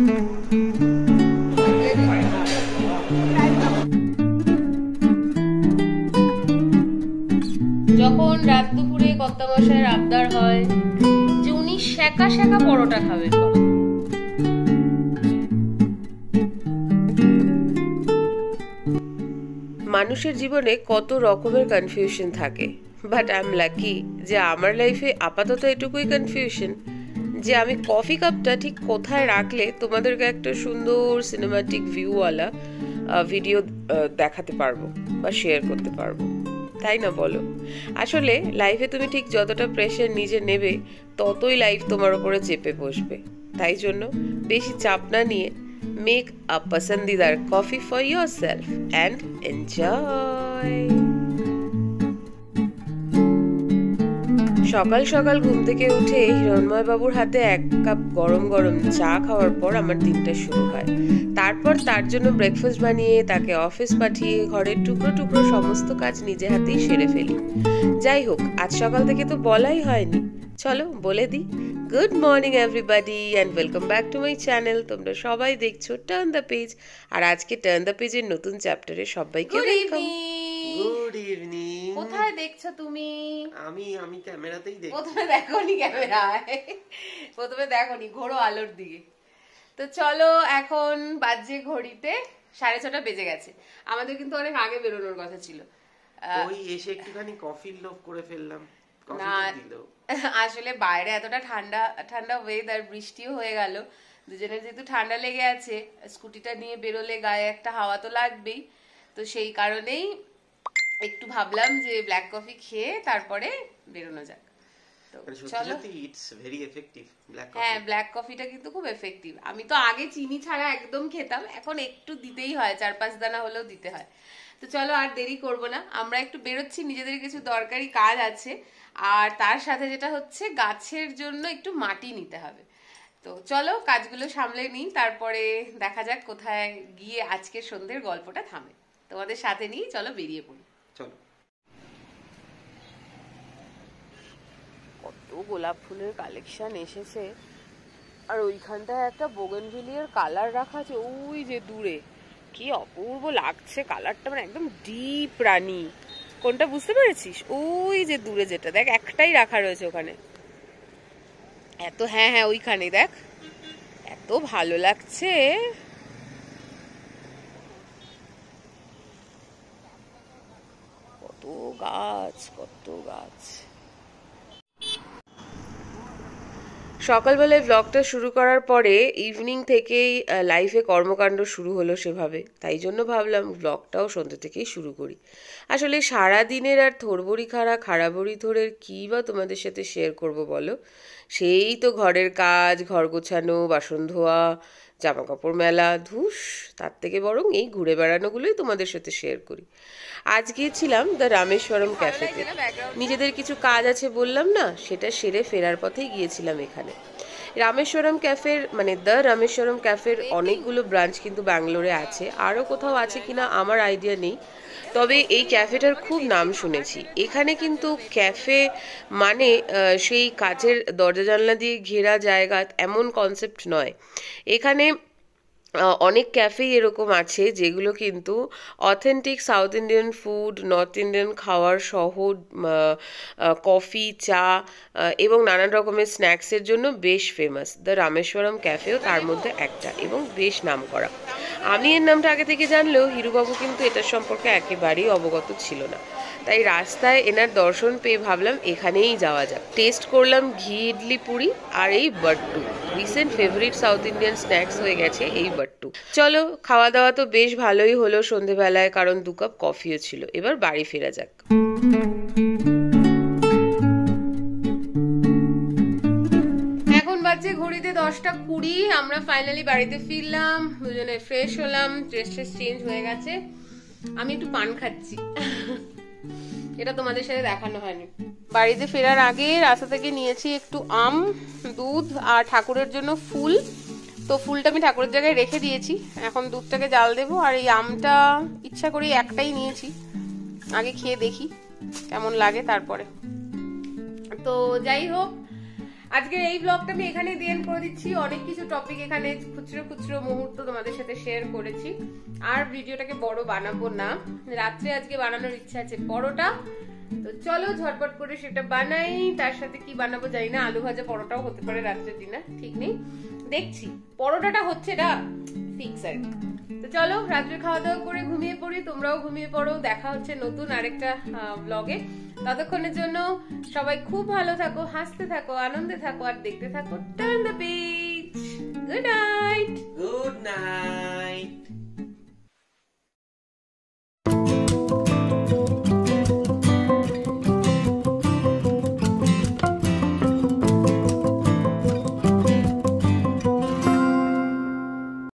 যখন রাত দুপুরে কর্তামশাইয়ের আবদার হয় যে উনি সেকা সেকা পরোটা খাবেন, মানুষের জীবনে কত রকমের কনফিউশন থাকে, বাট আই এম লাকি যে আমার লাইফে আপাতত এটুকুই কনফিউশন যে আমি কফি কাপটা ঠিক কোথায় রাখলে তোমাদেরকে একটা সুন্দর সিনেমাটিক ভিউওয়ালা ভিডিও দেখাতে পারবো বা শেয়ার করতে পারবো, তাই না বলো? আসলে লাইফে তুমি ঠিক যতটা প্রেশার নিজে নেবে ততই লাইফ তোমার উপরে চেপে বসবে। তাই জন্য বেশি চাপ না নিয়ে মেক আ পসন্দিদার coffee for yourself and enjoy. সকাল সকাল ঘুম থেকে উঠে হিরণময় বাবুর হাতে এক কাপ গরম গরম চা খাওয়ার পর আমার দিনটা শুরু হয়। তারপর তার জন্য ব্রেকফাস্ট বানিয়ে তাকে অফিস পাঠিয়ে ঘরের টুকরো টুকরো সমস্ত কাজ নিজে হাতেই সেরে ফেলি। যাই হোক, আজ সকাল থেকে তো বলাই হয়নি, চলো বলে দিই। Good morning everybody and welcome back to my channel. তোমরা সবাই দেখছো টার্ন দ্য পেজ, আর আজকে টার্ন দ্য পেজের নতুন চ্যাপ্টারে সবাইকে ওয়েলকাম। Good evening. কোথায় দেখছো তুমি? আমি ক্যামেরাতেই দেখছি। প্রথমে দেখোনি ক্যামেরায়, প্রথমে দেখোনি, ঘোরো আলোর দিকে। তো চলো, এখন বাজে ঘড়িতে 6:30 বেজে গেছে। আমাদের কিন্তু অনেক আগে বেরোনোর কথা ছিল। ওই এসে একটুখানি কফির লোভ করে ফেললাম। না, আসলে বাইরে এতটা ঠান্ডা ঠান্ডা ওয়েদার, বৃষ্টিও হয়ে গেল, দুজনের যেহেতু ঠান্ডা লেগে আছে, স্কুটিটা নিয়ে বেরোলে গায়ে একটা হাওয়া তো লাগবেই। তো সেই কারণেই একটু ভাবলাম যে ব্ল্যাক কফি খেয়ে তারপরে বেরোনো যাক। চলো, it's very effective black coffee. হ্যাঁ, ব্ল্যাক কফিটা কিন্তু খুব এফেক্টিভ। আমি তো আগে চিনি ছাড়া একদম খেতাম, এখন একটু দিতেই হয়, 4-5 দানা হলেও দিতে হয়। তো চলো, আর দেরি করব না, আমরা একটু বেরোচ্ছি, নিজেদের কিছু দরকারি কাজ আছে, আর তার সাথে যেটা হচ্ছে গাছের জন্য একটু মাটি নিতে হবে। তো চলো কাজগুলো সামলে নিই, তারপরে দেখা যাক কোথায় গিয়ে আজকের সন্ধ্যের গল্পটা থামে। তোমাদের সাথে নিয়ে চলো বেরিয়ে পড়ি। চলো। কত গোলাপ ফুলের কালেকশন এসেছে, আর ওইখানটায় একটা বোগেনভিলিয়ার কালার রাখা আছে, ওই যে দূরে, কি অপূর্ব লাগছে কালারটা, মানে একদম ডিপ রানী। কোনটা বুঝতে পেরেছিস? ওই যে দূরে যেটা, দেখ একটাই রাখা রয়েছে ওখানে, এত, হ্যাঁ হ্যাঁ ওইখানে দেখ, এত ভালো লাগছে। কত গাছ, কত গাছ। সকালবেলায় ব্লগটা শুরু করার পরে ইভিনিং থেকেই লাইফে কর্মকাণ্ড শুরু হলো সেভাবে, তাই জন্য ভাবলাম ব্লগটাও সন্ধ্যে থেকেই শুরু করি। আসলে সারা দিনের আর থোড়বড়ি খাড়াবড়ি থোড়ের কী বা তোমাদের সাথে শেয়ার করব বলো? সেই তো ঘরের কাজ, ঘর গোছানো, বাসন ধোয়া, জামা কাপড় মেলা, ধুস, তার থেকে বরং এই ঘুরে বেড়ানোগুলোই তোমাদের সাথে শেয়ার করি। আজ গিয়েছিলাম দ্য রামেশ্বরম ক্যাফেতে, নিজেদের কিছু কাজ আছে বললাম না, সেটা সেরে ফেরার পথেই গিয়েছিলাম এখানে। রামেশ্বরম ক্যাফের, মানে দ্য রামেশ্বরম ক্যাফের অনেকগুলো ব্রাঞ্চ কিন্তু ব্যাঙ্গালোরে আছে, আরও কোথাও আছে কিনা আমার আইডিয়া নেই, তবে এই ক্যাফেটার খুব নাম শুনেছি। এখানে কিন্তু ক্যাফে মানে সেই কাচের দরজা জানলা দিয়ে ঘেরা জায়গা এমন কনসেপ্ট নয়। এখানে অনেক ক্যাফেই এরকম আছে যেগুলো কিন্তু authentic south Indian food, north Indian খাওয়ার সহ কফি, চা এবং নানান রকমের স্ন্যাক্সের জন্য বেশ ফেমাস। দ্য রামেশ্বরম ক্যাফেও তার মধ্যে একটা, এবং বেশ নামকরা। আমি এর নামটা আগে থেকে জানলেও হিরুবাবু কিন্তু এটার সম্পর্কে একেবারেই অবগত ছিল না, তাই রাস্তায় এনার দর্শন পেয়ে ভাবলাম এখানেই যাওয়া যাক। টেস্ট করলাম ঘি ইডলি পুরি আর এই বাট্টু, recent favourite south Indian snacks হয়ে গেছে এই বাট্টু। চলো, খাওয়া দাওয়া তো বেশ ভালোই হলো সন্ধেবেলায়, কারণ 2 কাপ কফিও ছিল। এবার বাড়ি ফেরা যাক। এখন বাজে ঘড়িতে 10:20। আমরা ফাইনালি বাড়িতে ফিরলাম, দুজনে ফ্রেশ হলাম, ড্রেস চেঞ্জ হয়ে গেছে। আমি একটু পান খাচ্ছি, এটা তোমাদের সাথে দেখানো হয়নি। বাড়িতে ফেরার আগে রাস্তা থেকে নিয়েছি একটু আম, দুধ আর ঠাকুরের জন্য ফুল। তো ফুলটা আমি ঠাকুরের জায়গায় রেখে দিয়েছি, এখন দুধটাকে জাল দেবো। আর এই আমটা ইচ্ছা করি একটাই নিয়েছি, আগে খেয়ে দেখি কেমন লাগে তারপরে। তো যাই হোক, আজকে এই ব্লগটা আমি এখানে দিয়ে করে দিচ্ছি। অনেক কিছু টপিক এখানে খুচরো খুচরো মুহূর্ত তোমাদের সাথে শেয়ার করেছি, আর ভিডিওটাকে বড় বানাবো না। রাত্রে আজকে বানানোর ইচ্ছা আছে পরোটা, তো চলো ঝটপট করে সেটা বানাই। তার সাথে কি বানাবো জানি না, আলু ভাজা পরোটাও হতে পারে রাত্রের ডিনার, ঠিক নেই, দেখছি। পরোটাটা হচ্ছে এটা ফিক্স আর কি। তো চলো রাত্রে খাওয়া দাওয়া করে ঘুমিয়ে পড়ি, তোমরাও ঘুমিয়ে পড়ো। দেখা হচ্ছে নতুন আরেকটা ব্লগে। ততক্ষণের জন্য সবাই খুব ভালো থাকো, হাসতে থাকো, আনন্দে থাকো, আর দেখতে থাকো turn the page. Good night. Good night.